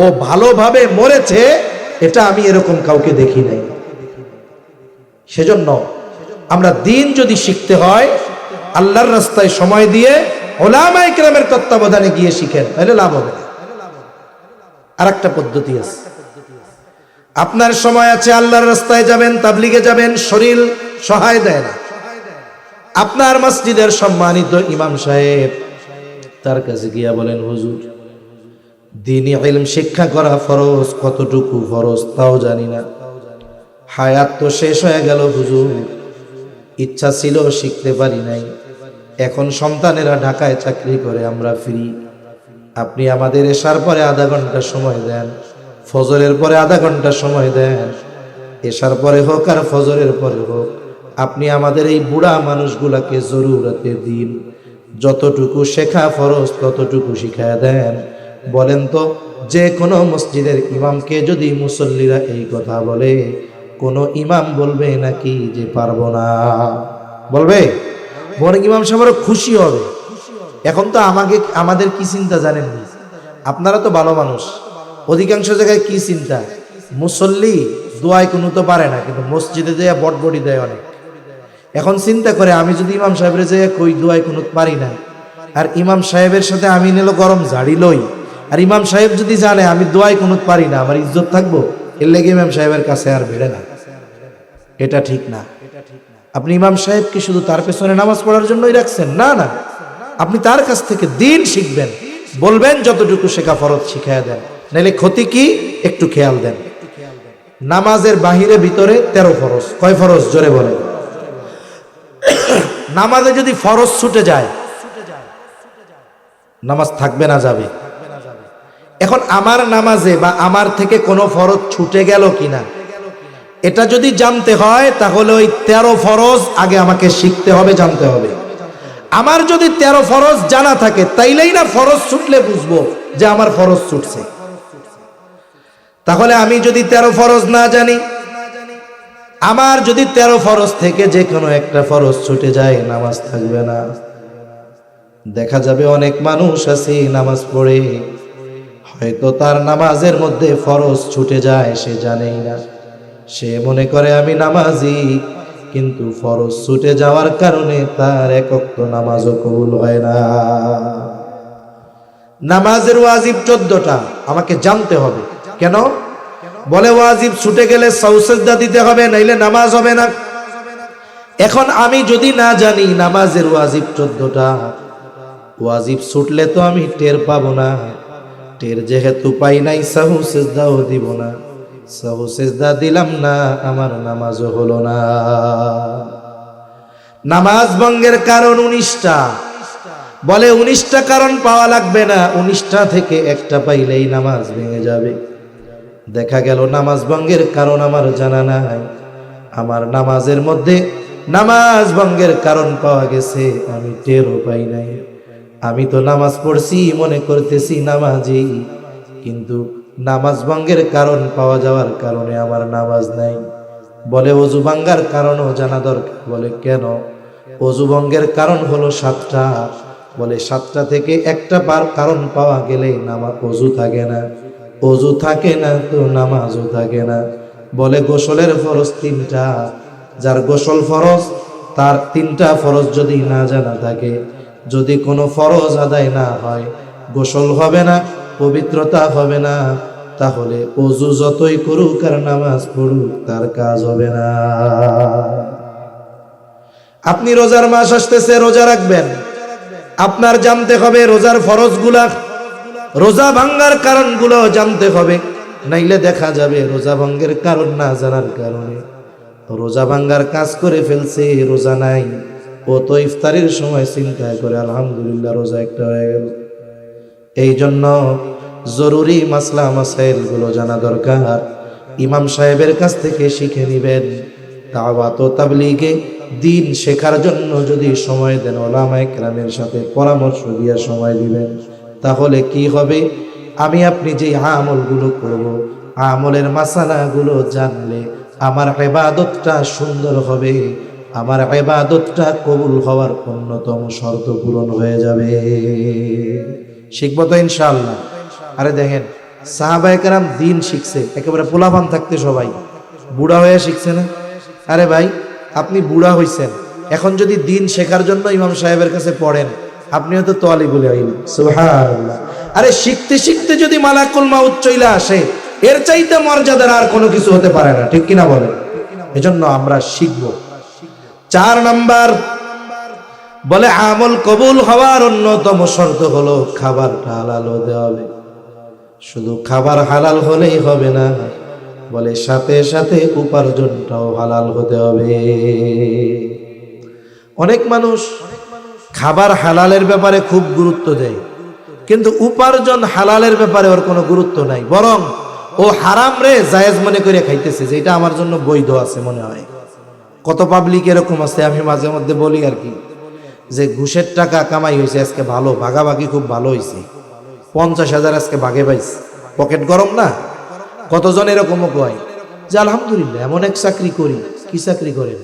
ও ভালোভাবে মরেছে, এটা আমি এরকম কাউকে দেখি নাই। সেজন্য আমরা দ্বীন যদি শিখতে হয়, আল্লাহর রাস্তায় সময় দিয়ে উলামায়ে কেরামের তত্ত্বাবধানে গিয়ে শিখেন, তাহলে লাভ হবে। আর একটা পদ্ধতি আছে, আপনার সময় আছে, আল্লাহর রাস্তায় যাবেন, তাবলীগে যাবেন, শরীর সহায় দেয় না, আপনার মসজিদের সম্মানিত ইমাম সাহেব, তার কাছে গিয়া বলেন হুজুর দ্বীনি ইলম শিক্ষা করা ফরজ, কতটুকু ফরজ তাও জানি না, হায়াত তো শেষ হয়ে গেল হুজুর, ইচ্ছা ছিল শিখতে পারি নাই, এখন সন্তানেরা ঢাকায় চাকরি করে, আমরা ফ্রি, আপনি আমাদের এশার পরে আধা ঘন্টা সময় দেন, ফজরের পরে আধা ঘন্টা সময় দেন, এশার পরে হোক আর ফজরের পরে হোক, আপনি আমাদের এই বুড়া মানুষগুলাকে জরুরতে দিন, যতটুকু শেখা ফরজ ততটুকু শিখায় দেন। বলেন তো, যে কোনো মসজিদের ইমামকে যদি মুসল্লিরা এই কথা বলে, কোনো ইমাম বলবে নাকি যে পারবো না? বলবে? বড় ইমাম সাহেব খুশি হবে। এখন তো আমাদের কি চিন্তা জানেন? আপনারা তো ভালো মানুষ, অধিকাংশ জায়গায় কি চিন্তা, মুসল্লি দোয়ায় কোনো তো পারে না, কিন্তু মসজিদে যায় বটবটি দেয় অনেক। এখন চিন্তা করে, আমি যদি ইমাম সাহেবের যে কই দোয়ায় কোনো পারি না, আর ইমাম সাহেবের সাথে আমি নিলো গরম ঝাড়ি লই, আর ইমাম সাহেব যদি জানে আমি দোয়ায় কোনো পারি না, আমার ইজ্জত থাকবো? এর লেগে ইমাম সাহেবের কাছে আর ভিড়ে না, এটা ঠিক না। আপনি ইমাম সাহেবকে শুধু তার পেছনে নামাজ পড়ার জন্যই রাখছেন? না না, আপনি তার কাছ থেকে দ্বীন শিখবেন, বলবেন যতটুকু শেখা ফরজ শিখাইয়া দেন, নাহলে ক্ষতি কি একটু খেয়াল দেন। নামাজের বাহিরে ভিতরে 13 ফরজ। কয় ফরজ? জোরে বলেন। নামাজে যদি ফরজ ছুটে যায়, নামাজ থাকবে না যাবে? এখন আমার নামাজে বা আমার থেকে কোনো ফরজ ছুটে গেল কিনা, এটা যদি জানতে হয়, তাহলে ওই 13 ফরজ আগে আমাকে শিখতে হবে, জানতে হবে। আমার যদি 13 ফরজ জানা থাকে, তাইলেই না ফরজ ছুটলে বুঝবো যে আমার ফরজ ছুটছে। তাহলে আমি যদি 13 ফরজ না জানি, আমার যদি 13 ফরজ থেকে যে কোনো একটা ফরজ ছুটে যায়, নামাজ থাকবে না। দেখা যাবে অনেক মানুষ আছে নামাজ পড়ে, হয়তো তার নামাজের মধ্যে ফরজ ছুটে যায়, সে জানেই না, সে মনে করে আমি নামাজি, কিন্তু ফরজ ছুটে যাওয়ার কারণে তার এক ওয়াক্ত নামাজও কবুল হয় না। নামাজের ওয়াজিব 14টা, আমাকে জানতে হবে। কেন? বলে ওয়াজিব ছুটে গেলে সাজদা দিতে হবে, নাইলে নামাজ হবে না। এখন আমি যদি না জানি নামাজের ওয়াজিব 14টা, ওয়াজিব ছুটলে তো আমি টের পাবো না, টের যেহেতু পাই নাই সাজদাও দিব না, সাহু সিজদা দিলাম না, আমার নামাজও হলো না। নামাজ ভঙ্গের কারণ 19টা। বলে 19টা কারণ পাওয়া লাগবে না, 19টা থেকে একটা পাইলেই নামাজ ভেঙে যাবে। দেখা গেল নামাজ ভঙ্গের কারণ আমার জানা নাই, আমার নামাজের মধ্যে নামাজ ভঙ্গের কারণ পাওয়া গেছে, আমি টেরও পাই নাই। আমি তো নামাজ পড়ছি মনে করতেছি নামাজি, কিন্তু নামাজ ভঙ্গের কারণ পাওয়া যাওয়ার কারণে আমার নামাজ নাই। বলে অজু ভাঙ্গার কারণও জানা দরকার। বলে কেন? অজু ভঙ্গের কারণ হলো 7টা। বলে 7টা থেকে একটা কারণ পাওয়া গেলে নামাজ অজু থাকে না, অজু থাকে না তো নামাজও থাকে না। বলে গোসলের ফরজ 3টা, যার গোসল ফরজ তার 3টা ফরজ যদি না জানা থাকে, যদি কোনো ফরজ আদায় না হয়, গোসল হবে না, পবিত্রতা হবে না, তাহলে অজু যতই করুক আর নামাজ পড়ুক তার কাজ হবে না। আপনি রোজার মাস আসতেছে, রোজা রাখবেন, আপনার জানতে হবে রোজার ফরজগুলা, রোজা ভাঙ্গার কারণগুলো জানতে হবে। নাইলে দেখা যাবে রোজা ভঙ্গের কারণ না জানার কারণে রোজা ভাঙ্গার কাজ করে ফেলছে, রোজা নাই। ও তো ইফতারের সময় চিন্তা করে আলহামদুলিল্লাহ রোজা একটা হয়ে গেল। এই জন্য জরুরি মাসলা মাসাইল গুলো জানা দরকার। ইমাম সাহেবের কাছ থেকে শিখে নিবেন। দাওয়াত ও তাবলীগে দিন শেখার জন্য যদি সময় দেন, ওলামায়ে কেরামের সাথে পরামর্শ দিয়ে সময় দিবেন, তাহলে কি হবে? আমি আপনি যে আমলগুলো করব, আমলের মাসালাগুলো জানলে আমার ইবাদতটা সুন্দর হবে, আমার ইবাদতটা কবুল হওয়ার অন্যতম শর্ত পূরণ হয়ে যাবে। শিখবো তো ইনশাআল্লাহ। আরে দেখেন সাহাবায়ে কেরাম দিন শিখছে একেবারে পোলাপান থাকতে, সবাই বুড়া হয়ে শিখছে না? আরে ভাই আপনি বুড়া হইছেন, এখন যদি দিন শেখার জন্য ইমাম সাহেবের কাছে পড়েন, আপনিও তো তালিবুল ইলম। সুবহানাল্লাহ। আরে শিখতে শিখতে যদি মালাকুল মাউত চলে আসে, এর চাইতে মর্যাদার আর কোনো কিছু হতে পারে না, ঠিক কিনা বলেন? এজন্য আমরা শিখব। 4 নাম্বার বলে আমল কবুল হওয়ার অন্যতম শর্ত হলো খাবারটা হালাল হতে হবে। শুধু খাবার হালাল হলেই হবে না, বলে সাথে সাথে উপার্জনটাও হালাল হতে হবে। অনেক মানুষ খাবার হালালের ব্যাপারে খুব গুরুত্ব দেয়, কিন্তু উপার্জন হালালের ব্যাপারে ওর কোনো গুরুত্ব নাই, বরং ও হারাম রে জায়েজ মনে করে খাইতেছে, যে এটা আমার জন্য বৈধ আছে মনে হয়। কত পাবলিক এরকম আছে, আমি মাঝে মধ্যে বলি আর কি, যে ঘুষের টাকা কামাই হয়েছে আজকে ভালো, ভাগাভাগি খুব ভালো হয়েছে, 50,000 আজকে ভাগে পাইছে, পকেট গরম না? কতজন এরকমও কয় যে আলহামদুলিল্লাহ এমন এক চাকরি করি। কি চাকরি করেন?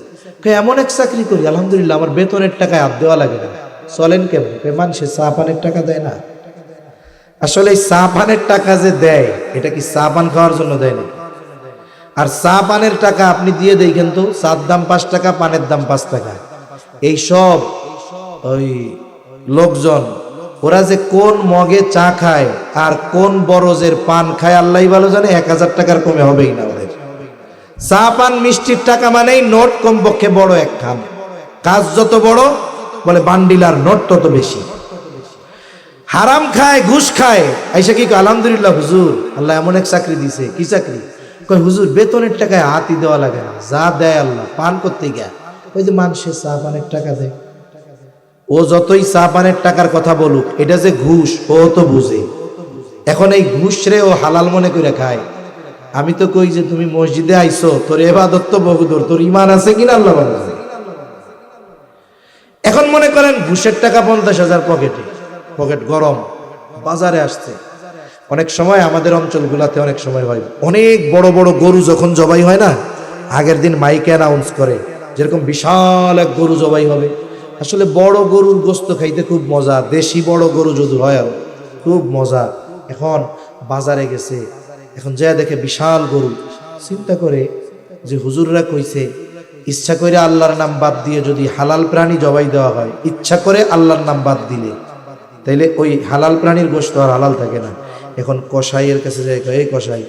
এমন এক চাকরি করি আলহামদুলিল্লাহ, আমার বেতনের টাকায় হাত দেওয়া লাগে না। চলেন কেমন? মানুষে চা পানের টাকা দেয় না? আসলে এই চা পানের টাকা যে দেয়, এটা কি চা পান খাওয়ার জন্য দেয় না? আর চা পানের টাকা আপনি দিয়ে দেই, কিন্তু চার দাম 5 টাকা, পানের দাম 5 টাকা। এই সব ওই লোকজন, ওরা যে কোন মগে চা খায় আর কোন বরজের পান খায় আল্লাহই ভালো জানে। 1000 টাকার কমে হবেই না ওদের। চা পান মিষ্টির টাকা মানেই নোট, কমপক্ষে বড় এক খাম। কাজ যত বড় বলে বান্ডিল আর নোট তত বেশি। হারাম খায়, ঘুষ খায়, আইসা কি কয় আলহামদুলিল্লাহ হুজুর আল্লাহ এমন এক চাকরি দিছে। কি চাকরি? কয় হুজুর বেতনের টাকায় হাতই দেওয়া লাগে না, যা দেয় আল্লাহ। পান করতে গিয়া ওই যে মানুষের চা পানের টাকা দেয়, ও যতই চা পানের টাকার কথা বলুক, এটা যে ঘুষ ও তো বুঝে। এখন এই ঘুষ রে ও হালাল মনে করে খায়। আমি তো কই যে তুমি মসজিদে আইছো, তোর ইবাদত তো বহুদূর, তোর ঈমান আছে কিনা আল্লাহ জানে। এখন মনে করেন ঘুষের টাকা 50,000 পকেটে, পকেট গরম, বাজারে আসছে। অনেক সময় আমাদের অঞ্চলগুলাতে অনেক সময় হয়, অনেক বড় বড় গরু যখন জবাই হয় না, আগের দিন মাইকে অ্যানাউন্স করে যেরকম বিশাল এক গরু জবাই হবে। আসলে বড় গরুর গোস্ত খাইতে খুব মজা, দেশি বড় গরু যদি হয় আর খুব মজা। এখন বাজারে গেছে, এখন যা দেখে বিশাল গরু, চিন্তা করে যে হুজুররা কইছে ইচ্ছা করে আল্লাহর নাম বাদ দিয়ে যদি হালাল প্রাণী জবাই দেওয়া হয়, ইচ্ছা করে আল্লাহর নাম বাদ দিলে, তাইলে ওই হালাল প্রাণীর গোস্ত আর হালাল থাকে না। এখন কসাইয়ের কাছে যাই, এই কসাই,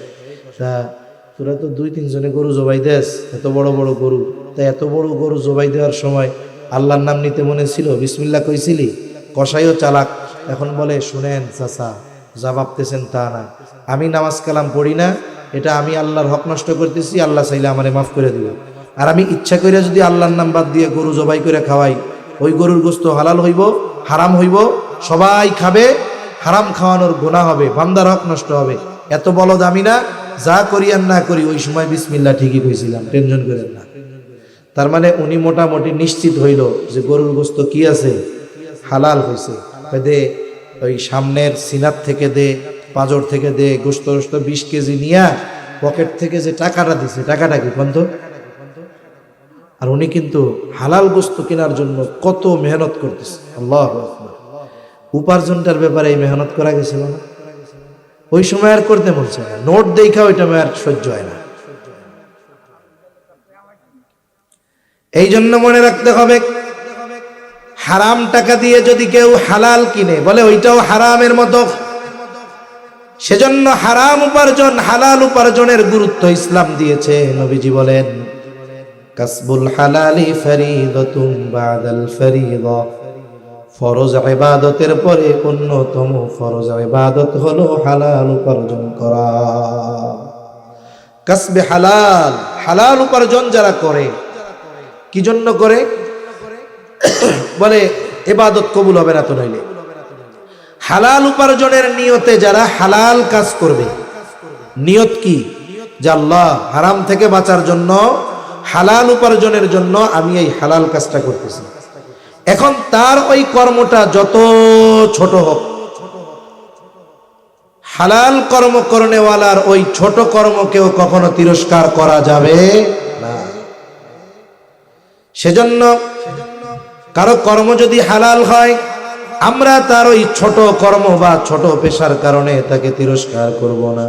তা তোরা তো 2-3 জনে গরু জবাই দেস, এত বড় বড় গরু, তা এত বড় গরু জবাই দেওয়ার সময় আল্লাহর নাম নিতে মনে ছিল, বিসমিল্লাহ কইছিলি? কসাইও চালাক, এখন বলে শুনেন চাচা, যা ভাবতেছেন তা না, আমি নামাজ কালাম পড়ি না, এটা আমি আল্লাহর হক নষ্ট করতেছি, আল্লাহ চাইলে আমারে মাফ করে দিবে। আর আমি ইচ্ছা করে যদি আল্লাহর নাম বাদ দিয়ে গরু জবাই করে খাওয়াই, ওই গরুর গোস্ত হালাল হইব, হারাম হইব, সবাই খাবে, হারাম খাওয়ানোর গুনাহ হবে, বান্দার হক নষ্ট হবে। এত বলদ আমি না, যা করি আর না করি ওই সময় বিসমিল্লাহ ঠিকই কইছিলাম, টেনশন করেন না। তার মানে উনি মোটামুটি নিশ্চিত হইল যে গরুর গোস্ত কি আছে, হালাল হয়েছে। দে ওই সামনের সিনার থেকে দে, পাঁজর থেকে দে, গোস্ত 20 কেজি নিয়া পকেট থেকে যে টাকাটা দিছে, টাকাটা কি বন্ধ। আর উনি কিন্তু হালাল গোস্ত কেনার জন্য কত মেহনত করতেছে। আল্লাহু আকবার। উপার্জনটার ব্যাপারে এই মেহনত করা গেছিল না, ওই সময় আর করতে বলছে না, নোট দেখা ওইটা আর সহ্য হয় না। এই জন্য মনে রাখতে হবে, হারাম টাকা দিয়ে যদি কেউ হালাল কিনে, বলে ওইটাও হারামের মতো। সেজন্য হারাম উপার্জন, হালাল উপার্জনের গুরুত্ব ইসলাম দিয়েছে। নবীজি বলেন, কাসবুল হালালি ফরিদাতুন বাদাল ফরিদা, ফরজ ইবাদতের পরে অন্যতম ফরজ ইবাদত হলো হালাল উপার্জন করা। কাসবে হালাল, হালাল উপার্জন যারা করে, কি জন্য করে? বলে ইবাদত কবুল হবে না তো নইলে। হালাল উপার্জনের নিয়তে যারা হালাল কাজ করবে, নিয়ত কি? যে আল্লাহ হারাম থেকে বাঁচার জন্য, হালাল উপার্জনের জন্য আমি এই হালাল কাজটা করতেছি। এখন তার ওই কর্মটা যত ছোট হোক, হালাল কর্ম করনেওয়ালার ওই ছোট কর্মকেও কখনো তিরস্কার করা যাবে না। সেজন্য কারো কর্ম যদি হালাল হয়, আমরা তার ওই ছোট কর্ম বা ছোট পেশার কারণে তাকে তিরস্কার করব না,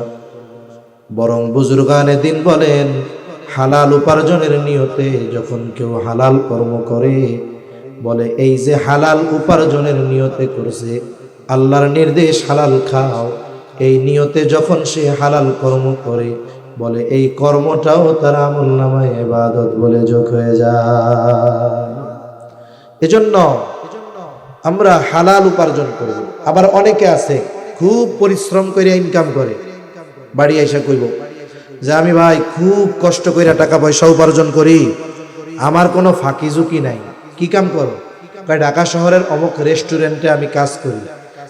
বরং বুজুর্গানে দিন বলেন, হালাল উপার্জনের নিয়তে যখন কেউ হালাল কর্ম করে, বলে এই যে হালাল উপার্জনের নিয়তে করছে, আল্লাহর নির্দেশ হালাল খাও, এই নিয়তে যখন সে হালাল কর্ম করে, বলে এই কর্মটাও তার আমলনামায় ইবাদত বলে যোগ হয়ে যায়। এজন্য আমরা হালাল উপার্জন করব। আবার অনেকে আছে খুব পরিশ্রম করে ইনকাম করে, বাড়ি এসে কইব যে আমি ভাই খুব কষ্ট করে টাকা পয়সা উপার্জন করি, আমার কোনো ফাঁকি ঝুঁকি নাই। কি কাম করো? কয় ঢাকা শহরের অমুক রেস্টুরেন্টে আমি কাজ করি।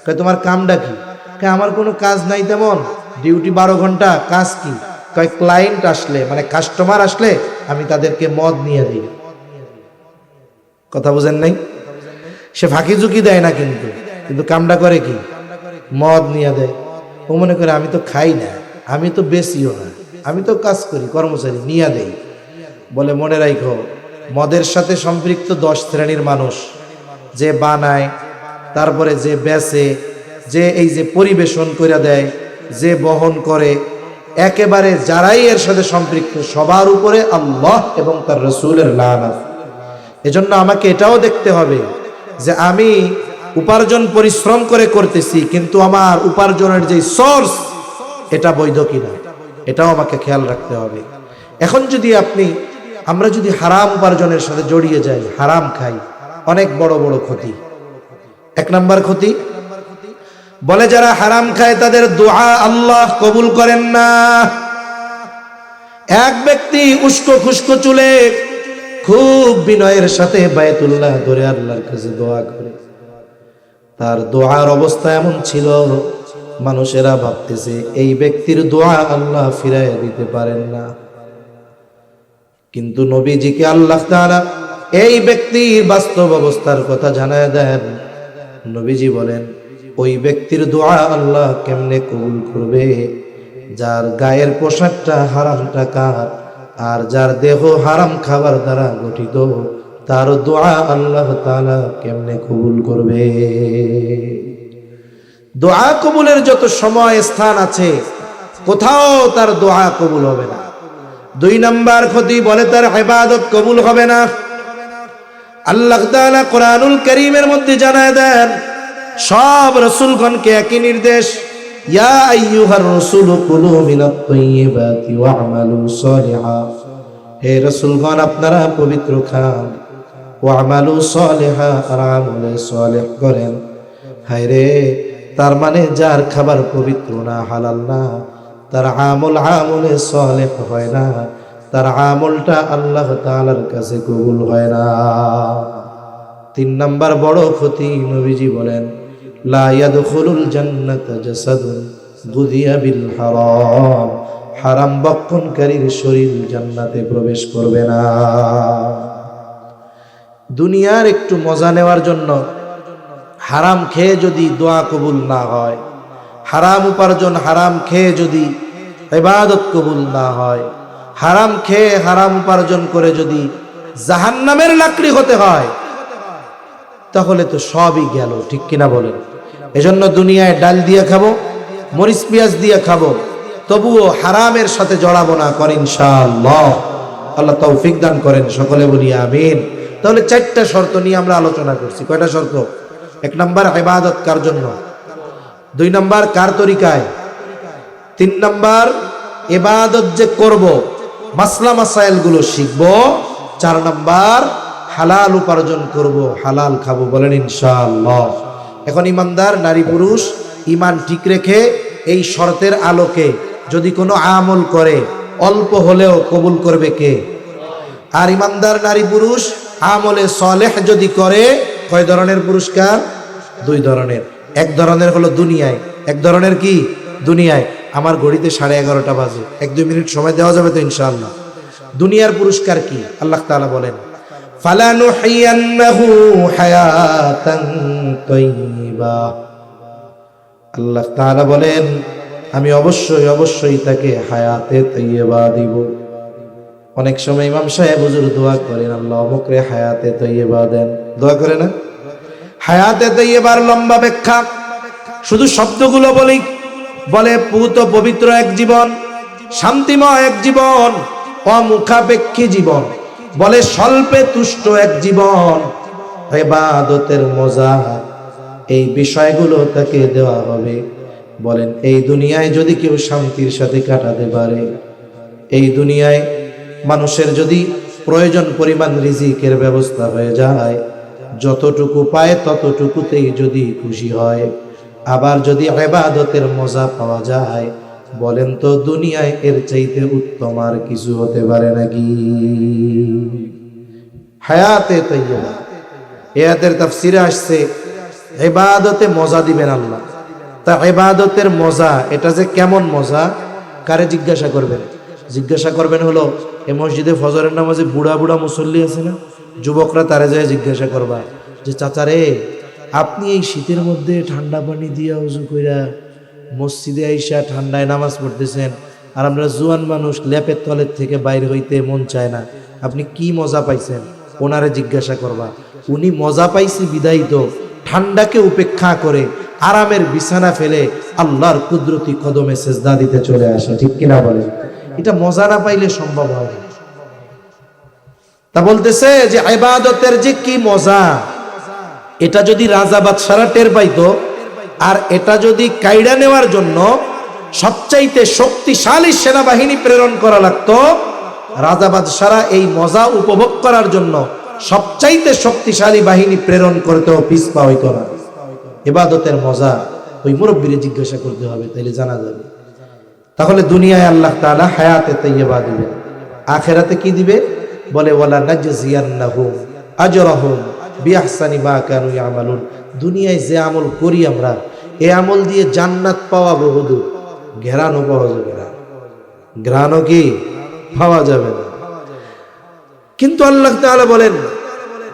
কয় তোমার কামটা কি? কয় আমার কোনো কাজ নাই তেমন, ডিউটি 12 ঘন্টা। কাজ কি? কয় ক্লায়েন্ট আসলে, মানে কাস্টমার আসলে আমি তাদেরকে মদ নিয়ে দিই। কথা বুঝেন নাই? সে ফাঁকি ঝুঁকি দেয় না, কিন্তু কামটা করে কি? মদ নিয়ে দেয়। ও মনে করে আমি তো খাই না, আমি তো বেশিও না, আমি তো কাজ করি, কর্মচারী নিয়ে দেই। বলে মনে রাখো, মদের সাথে সম্পৃক্ত 10 শ্রেণীর মানুষ, যে বানায়, তারপরে যে বেচে, যে এই যে পরিবেশন করে দেয়, যে বহন করে, একেবারে যারাই এর সাথে সম্পৃক্ত সবার উপরে আল্লাহ এবং তার রাসূলের লানত। এজন্য আমাকে এটাও দেখতে হবে যে আমি উপার্জন পরিশ্রম করে করতেছি, কিন্তু আমার উপার্জনের যে সোর্স এটা বৈধ কিনা, এটাও আমাকে খেয়াল রাখতে হবে। এখন যদি আমরা যদি হারাম উপার্জনের সাথে জড়িয়ে যাই, হারাম খাই, অনেক বড় বড় ক্ষতি। 1 নাম্বার ক্ষতি, বলে যারা হারাম খায় তাদের দোয়া আল্লাহ কবুল করেন না। এক ব্যক্তি উস্কো খুস্কো চুলে খুব বিনয়ের সাথে বায়তুল্লাহ ধরে আল্লাহর কাছে দোয়া করে, তার দোয়ার অবস্থা এমন ছিল, মানুষেরা ভাবতেছে এই ব্যক্তির দোয়া আল্লাহ ফিরাইয়া দিতে পারেন না। কিন্তু নবীজিকে আল্লাহ তাআলা এই ব্যক্তির বাস্তব অবস্থার কথা জানায় দেন। নবীজি বলেন, ওই ব্যক্তির দোয়া আল্লাহ কেমনে কবুল করবে? যার গায়ের পোশাকটা হারাম টাকার, আর যার দেহ হারাম খাবার দ্বারা গঠিত, তার দোয়া আল্লাহ তাআলা কেমনে কবুল করবে? দোয়া কবুলের যত সময় স্থান আছে, কোথাও তার দোয়া কবুল হবে না। 2 নাম্বার ক্ষতি, বলে তার ইবাদত কবুল হবে না। আল্লাহ তাআলা কোরআনুল কারীমের মধ্যে জানায় দেন, সব রাসূলগণকে একই নির্দেশ, ইয়া আইয়ুহার রাসূলু কুলু মিনাত তাইয়্যিবাতি ওয়া'মালু সালিহা। হে রাসূলগণ, আপনারা পবিত্র খান, ওয়া'মালু সালিহা, আর আমলে সালেহ করেন। হায়রে, তার মানে যার খাবার পবিত্র না, হালাল না, তার আমল আমলে সালেহ হয় না, তার আমলটা আল্লাহ তাআলার কাছে কবুল হয় না। 3 নাম্বার বড় ক্ষতি, নবীজি বলেন লা ইয়াদখুলুল জান্নাতা জাসাদুন গুদিয়া বিল হারাম, হারাম বক্ষণকারীর শরীর জান্নাতে প্রবেশ করবে না। দুনিয়ার একটু মজা নেওয়ার জন্য হারাম খেয়ে যদি দোয়া কবুল না হয়, হারাম উপার্জন হারাম খেয়ে যদি ইবাদত কবুল না হয়, হারাম খেয়ে হারাম উপার্জন করে যদি জাহান্নামের লাকড়ি হতে হয়, তাহলে তো সবই গেল, ঠিক কিনা বলেন? এজন্য দুনিয়ায় ডাল দিয়ে খাবো, মরিচ পেঁয়াজ দিয়ে খাবো, তবুও হারামের সাথে জড়াবো না, করেন ইনশাআল্লাহ। আল্লাহ তৌফিক দান করেন, সকলে বলি আমিন। তাহলে 4টা শর্ত নিয়ে আমরা আলোচনা করছি। কয়টা শর্ত? 1 নাম্বার ইবাদত কার জন্য, 2 নাম্বার কার তরিকায়, 3 নাম্বার ইবাদত যে করব মাসলা মাসাইল গুলো শিখবো, 4 নাম্বার হালাল উপার্জন করব, হালাল খাবো, বলেন ইনশাআল্লাহ। এখন ইমানদার নারী পুরুষ ঈমান ঠিক রেখে এই শর্তের আলোকে যদি কোনো আমল করে অল্প হলেও কবুল করবে কে? আর ইমানদার নারী পুরুষ আমলে সালেহ যদি করে, কয় ধরনের পুরস্কার? 2 ধরনের। 1 ধরনের হলো দুনিয়ায়, 1 ধরনের কি? দুনিয়ায়। আমার ঘড়িতে 11:30 বাজে, 1-2 মিনিট সময় দেওয়া যাবে তো ইনশাআল্লাহ? দুনিয়ার পুরস্কার কি? আল্লাহ তাআলা বলেন ফালানুহিয়ান্নাহু হায়াতান তাইয়্যিবা। আল্লাহ তাআলা বলেন আমি অবশ্যই তাকে হায়াতে তাইয়্যিবা দিব। অনেক সময় ইমাম সাহেব হুজুর দোয়া করেন, আল্লাহ অমুকরে হায়াতে তাইয়্যিবা দেন, দোয়া করে না? হায়াতে তাইয়্যিবার লম্বা ব্যাখ্যা, শুধু শব্দগুলো বলে পুত পবিত্র এক জীবন, শান্তিময় এক জীবন, অমুখাপেক্ষী জীবন, বলে স্বল্পে তুষ্ট এক জীবন, ইবাদতের মজা, এই বিষয়গুলো তাকে দেওয়া হবে। বলেন এই দুনিয়ায় যদি কেউ শান্তির সাথে কাটাতে পারে, এই দুনিয়ায় মানুষের যদি প্রয়োজন পরিমাণ রিজিকের ব্যবস্থা হয়ে যায়, যতটুকু পায় ততটুকুতেই যদি খুশি হয়, আবার যদি ইবাদতের মজা পাওয়া যায়, বলেন তো দুনিয়ায় এর চাইতে উত্তম আর কিছু হতে পারে নাকি? হায়াতে তাইয়্যিবা, আয়াতের তাফসিরে আসছে ইবাদতে মজা দিবেন আল্লাহ। তা ইবাদতের মজা, এটা যে কেমন মজা, কারে জিজ্ঞাসা করবেন? জিজ্ঞাসা করবেন হলো এই মসজিদে ফজরের নামাজে বুড়া বুড়া মুসল্লি আছে না, যুবকরা তারে যায় জিজ্ঞাসা করবা যে চাচা রে, আপনি এই শীতের মধ্যে ঠান্ডা পানি দিয়া উজু কইরা মসজিদে আইসা ঠান্ডায় নামাজ পড়তেছেন, আর আমরা জুয়ান মানুষ লেপের তলের থেকে বাইরে হইতে মন চায় না, আপনি কি মজা পাইছেন? ওনারে জিজ্ঞাসা করবা। উনি মজা পাইছি বিদায়ী তো ঠান্ডাকে উপেক্ষা করে আরামের বিছানা ফেলে আল্লাহর কুদরতি কদমে সেজদা দিতে চলে আসে, ঠিক কিনা বলেন? এটা মজা না পাইলে সম্ভব হয় না। তা বলতেছে যে ইবাদতের যে কি মজা, এটা যদি রাজা বাদশারা টের পাইতো, আর এটা যদি কায়দা নেওয়ার জন্য সবচাইতে শক্তিশালী সেনাবাহিনী প্রেরণ করা লাগতো, রাজা বাদশারা এই মজা উপভোগ করার জন্য সবচাইতে শক্তিশালী বাহিনী প্রেরণ করতেও পিছপা হইতো না। ইবাদতের মজা ওই মুরব্বীরে জিজ্ঞাসা করতে হবে, তাইলে জানা যাবে। তাহলে দুনিয়ায় আল্লাহ তাআলা হায়াতে তাইয়্যিবা দিবেন, আখিরাতে কি দিবে? বলে ওয়ালা নাজজিয়ান্নাহুম আজরাহুম বিআহসানি মা কানু ইয়ামালুন। দুনিয়ায় যে আমল করি আমরা, এই আমল দিয়ে জান্নাত পাওয়া বহুদূর, ঘেরানো পাওয়া যাবে না, ঘ্রাণও কি পাওয়া যাবে না। কিন্তু আল্লাহ তাআলা বলেন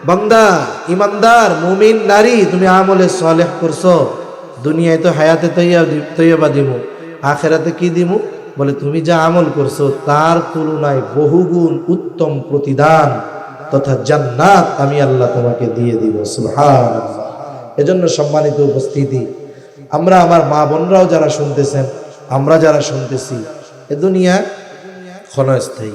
বান্দা, ইমানদার মুমিন নারী, তুমি আমলে সালেহ করছো, দুনিয়ায় তো হায়াতে তাইয়্যিবা দিমু, আখিরাতে কি দিমু? বলে তুমি যা আমল করছো তার তুলনায় বহুগুণ উত্তম প্রতিদান তথা জান্নাত আমি আল্লাহ তোমাকে দিয়ে দিব। সুবহানাল্লাহ। এজন্য সম্মানিত উপস্থিতি, আমরা আমার মা বোনরাও যারা শুনতেছেন, আমরা যারা শুনতেছি, এ দুনিয়া ক্ষণস্থায়ী,